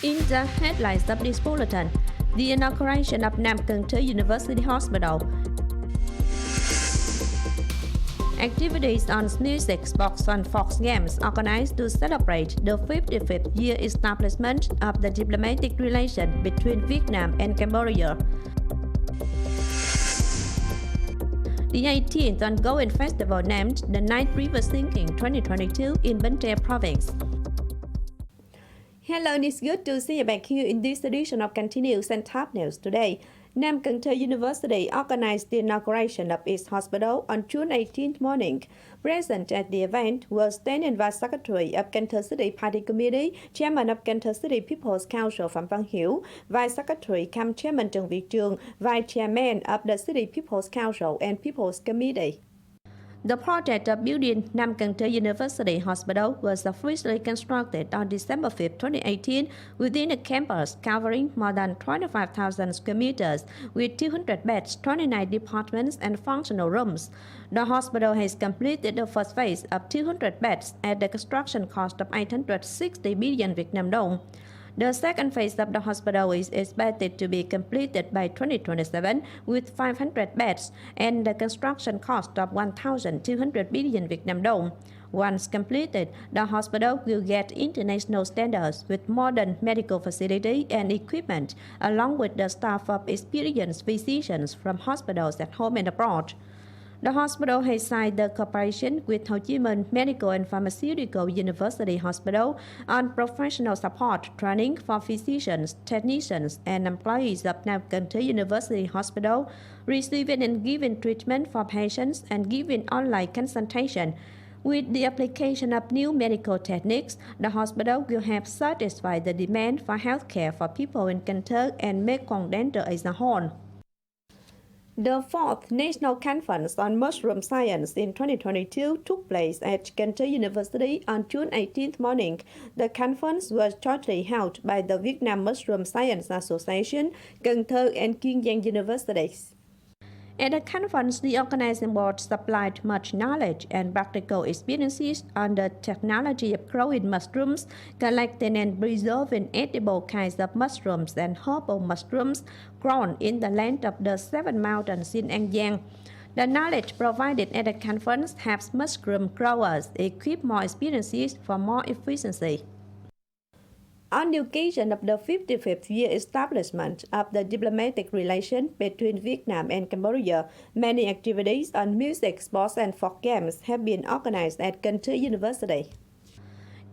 In the headlines of this bulletin, the inauguration of Nam Cần Thơ University Hospital. Activities on music, sports and folk games organized to celebrate the 55th year establishment of the diplomatic relation between Vietnam and Cambodia. The 18th ongoing festival named the Night River Singing 2022 in Bến Tre province. Hello, and it's good to see you back here in this edition of Continuous and Top News today. Nam Cần Thơ University organized the inauguration of its hospital on June 18th morning. Present at the event was Standing Vice Secretary of Cần Thơ City Party Committee, Chairman of Cần Thơ City People's Council Phạm Văn Hiếu, Vice Secretary cum Chairman Trần Việt Chương, Vice Chairman of the City People's Council and People's Committee. The project of building Nam Cần Thơ University Hospital was officially constructed on December 5, 2018, within a campus covering more than 25,000 square meters, with 200 beds, 29 departments, and functional rooms. The hospital has completed the first phase of 200 beds at the construction cost of 860 billion Vietnam dong. The second phase of the hospital is expected to be completed by 2027 with 500 beds and the construction cost of 1,200 billion Vietnam dong. Once completed, the hospital will get international standards with modern medical facility and equipment, along with the staff of experienced physicians from hospitals at home and abroad. The hospital has signed the cooperation with Ho Chi Minh Medical and Pharmaceutical University Hospital on professional support training for physicians, technicians, and employees of Nam Cần Thơ University Hospital, receiving and giving treatment for patients and giving online consultation. With the application of new medical techniques, the hospital will have satisfied the demand for healthcare for people in Cần Thơ and Mekong Delta as a whole. The fourth National Conference on Mushroom Science in 2022 took place at Cần Thơ University on June 18th morning. The conference was jointly held by the Vietnam Mushroom Science Association, Cần Thơ and Kiên Giang Universities. At the conference, the organizing board supplied much knowledge and practical experiences on the technology of growing mushrooms, collecting and preserving edible kinds of mushrooms and herbal mushrooms grown in the land of the Seven Mountains in An Giang. The knowledge provided at the conference helps mushroom growers equip more experiences for more efficiency. On the occasion of the 55th year establishment of the diplomatic relation between Vietnam and Cambodia, many activities on music, sports, and folk games have been organized at Cần Thơ University.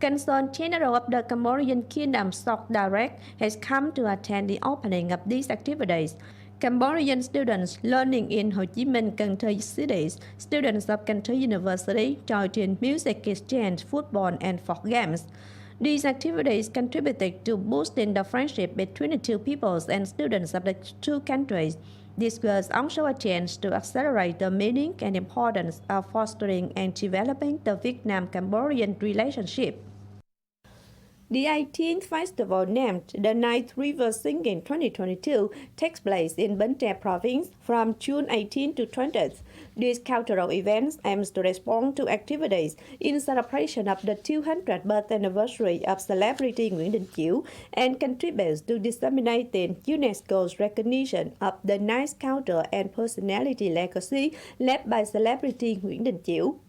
Consul General of the Cambodian Kingdom, Sok Direct, has come to attend the opening of these activities. Cambodian students learning in Ho Chi Minh, Cần Thơ cities, students of Cần Thơ University joined in music exchange, football, and folk games. These activities contributed to boosting the friendship between the two peoples and students of the two countries. This was also a chance to accelerate the meaning and importance of fostering and developing the Vietnam-Cambodian relationship. The 18th festival named the Night River Singing 2022 takes place in Bến Tre province from June 18 to 20th. This cultural event aims to respond to activities in celebration of the 200th birth anniversary of celebrity Nguyễn Đình Chiểu and contributes to disseminating UNESCO's recognition of the nice culture and personality legacy led by celebrity Nguyễn Đình Chiểu.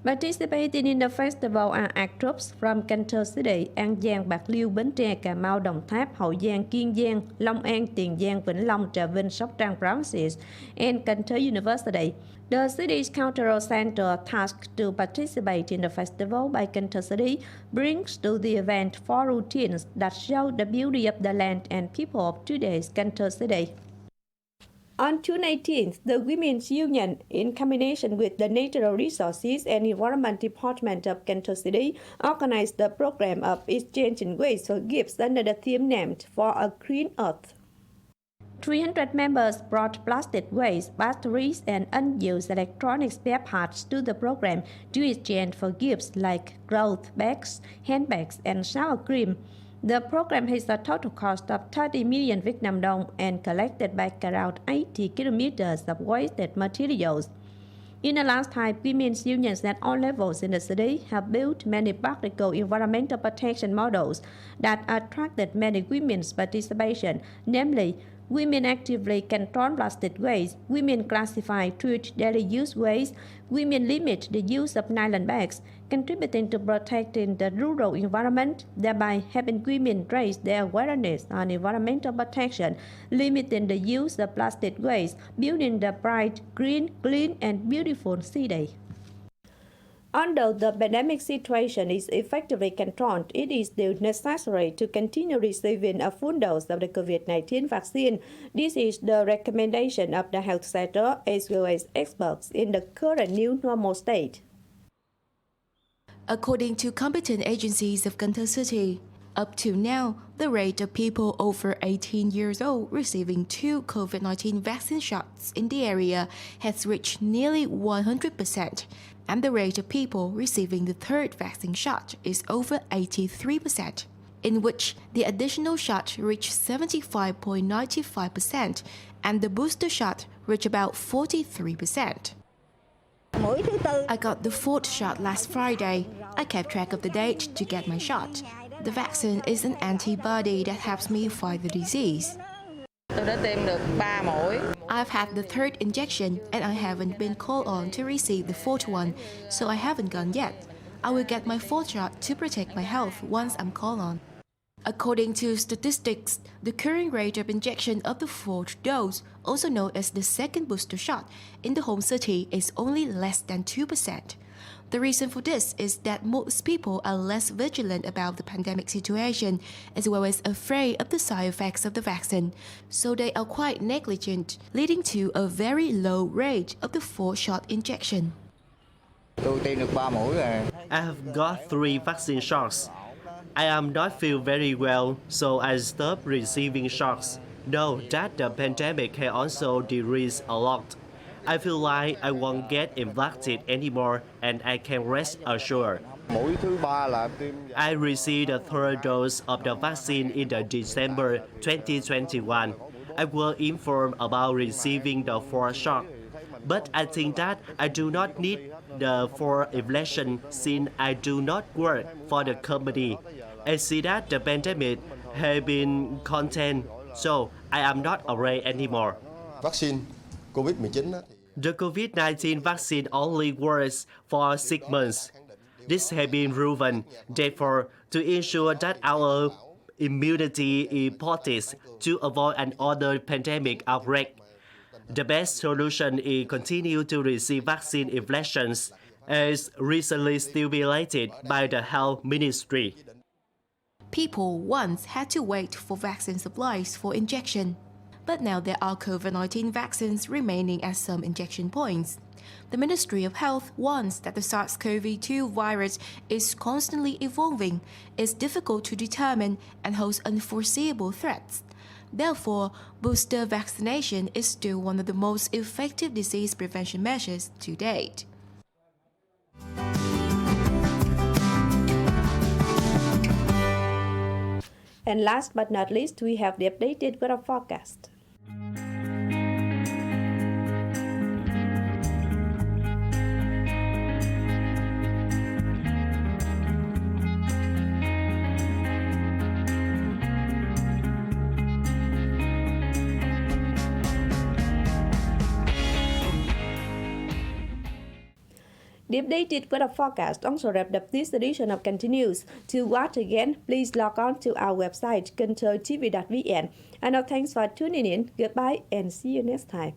Participating in the festival are act groups from Cần Thơ City, An Giang, Bạc Liêu, Bến Tre, Cà Mau, Đồng Tháp, Hậu Giang, Kiên Giang, Long An, Tiền Giang, Vĩnh Long, Trà Vinh, Sóc Trăng provinces, and Cần Thơ University. The city's cultural center, tasked to participate in the festival by Cần Thơ City, brings to the event 4 routines that show the beauty of the land and people of today's Cần Thơ City. On June 18th, the Women's Union, in combination with the Natural Resources and Environment Department of Cần Thơ City, organized the program of exchanging waste for gifts under the theme named For a Green Earth. 300 members brought plastic waste, batteries, and unused electronic spare parts to the program to exchange for gifts like cloth bags, handbags, and shower cream. The program has a total cost of 30 million Vietnam dong and collected back around 80 kilometers of wasted materials. In the last time, women's unions at all levels in the city have built many practical environmental protection models that attracted many women's participation, namely, women actively control plastic waste, women classify treat daily use waste, women limit the use of nylon bags, contributing to protecting the rural environment, thereby helping women raise their awareness on environmental protection, limiting the use of plastic waste, building the bright, green, clean, and beautiful city. Although the pandemic situation is effectively controlled, it is still necessary to continue receiving a full dose of the COVID-19 vaccine. This is the recommendation of the health sector as well as experts in the current new normal state. According to competent agencies of Cần Thơ City, up to now, the rate of people over 18 years old receiving 2 COVID-19 vaccine shots in the area has reached nearly 100%, and the rate of people receiving the third vaccine shot is over 83%, in which the additional shot reached 75.95% and the booster shot reached about 43%. I got the fourth shot last Friday. I kept track of the date to get my shot. The vaccine is an antibody that helps me fight the disease. I've had the third injection and I haven't been called on to receive the fourth one, so I haven't gone yet. I will get my fourth shot to protect my health once I'm called on. According to statistics, the current rate of injection of the fourth dose, also known as the second booster shot, in the home city is only less than 2%. The reason for this is that most people are less vigilant about the pandemic situation, as well as afraid of the side effects of the vaccine, so they are quite negligent, leading to a very low rate of the fourth shot injection. I have got 3 vaccine shots. I am not feel very well, so I stopped receiving shots. Know that the pandemic has also decreased a lot. I feel like I won't get infected anymore and I can rest assured. I received the third dose of the vaccine in December 2021. I was informed about receiving the fourth shot. But I think that I do not need the fourth injection since I do not work for the company. I see that the pandemic has been contained, so I am not afraid anymore. Vaccine COVID-19. The COVID-19 vaccine only works for 6 months. This has been proven. Therefore, to ensure that our immunity is important to avoid another pandemic outbreak, the best solution is continue to receive vaccine injections, as recently stipulated by the Health Ministry. People once had to wait for vaccine supplies for injection, but now there are COVID-19 vaccines remaining at some injection points. The Ministry of Health warns that the SARS-CoV-2 virus is constantly evolving, is difficult to determine, and holds unforeseeable threats. Therefore, booster vaccination is still one of the most effective disease prevention measures to date. And last but not least, we have the updated weather forecast. The updated weather forecast also wrapped up this edition of Continues. To watch again, please log on to our website, kenthotv.vn. And now thanks for tuning in. Goodbye and see you next time.